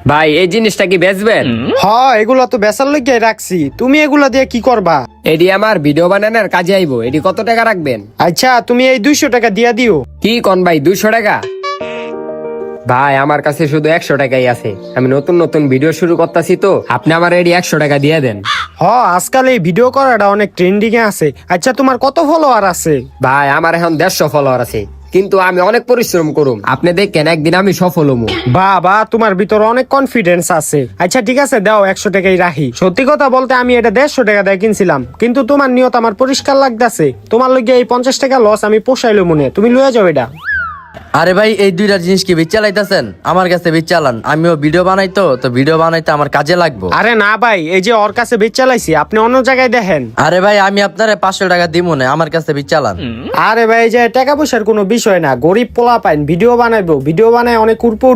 ভাই এই জিনিসটা কি বেচবেন? এগুলা তো বেচার লইগে রাখছি, তুমি এগুলা দিয়ে কি করবা? এটি আমার ভিডিও বানানোর কাজে আইবো। এটি কত টাকা রাখবেন? আচ্ছা, তুমি এই 200 টাকা দিয়া দিও। কি কোন ভাই, 200 টাকা? ভাই আমার কাছে শুধু 100 টাকাই আছে। আমি নতুন নতুন ভিডিও শুরু করতেছি, তো আপনি আমার এটি 100 টাকা দিয়ে দেন। আজকাল এই ভিডিও করাটা অনেক ট্রেন্ডিং এ আছে। আচ্ছা, তোমার কত ফলোয়ার আছে? ভাই আমার এখন 150 ফলোয়ার আছে, কিন্তু আমি অনেক পরিশ্রম করুম। আপনি দেখেন একদিন আমি সফল হবো। বাবা, তোমার ভিতর অনেক কনফিডেন্স আছে। আচ্ছা ঠিক আছে, দাও 100 টাকাই রাখি। সত্যি কথা বলতে আমি এটা 150 টাকা দিয়ে কিনছিলাম, কিন্তু তোমার নিয়ত আমার পরিষ্কার লাগতেছে। তোমার লগে এই 50 টাকা লস আমি পোষাইলো মনে, তুমি লয়ে যাও এটা। আরে ভাই, এই দুইটা জিনিস কি বিচ চালাইতেছেন? আমার কাছে বিচ চালান, আমিও ভিডিও বানাইতো, তো ভিডিও বানাইতে আমার কাজে লাগবো। আরে না ভাই, এই যে ওর কাছে বেচ চালাইছি, আপনি অন্য জায়গায় দেখেন। আরে ভাই, আমি আপনারে 500 টাকা দিব না, আমার কাছে বিচ চালান। আরে ভাই, এই যে টাকা পয়সার কোনো বিষয় না, গরিব পোলা পাইন ভিডিও বানাইবো, ভিডিও বানায় অনেক উপর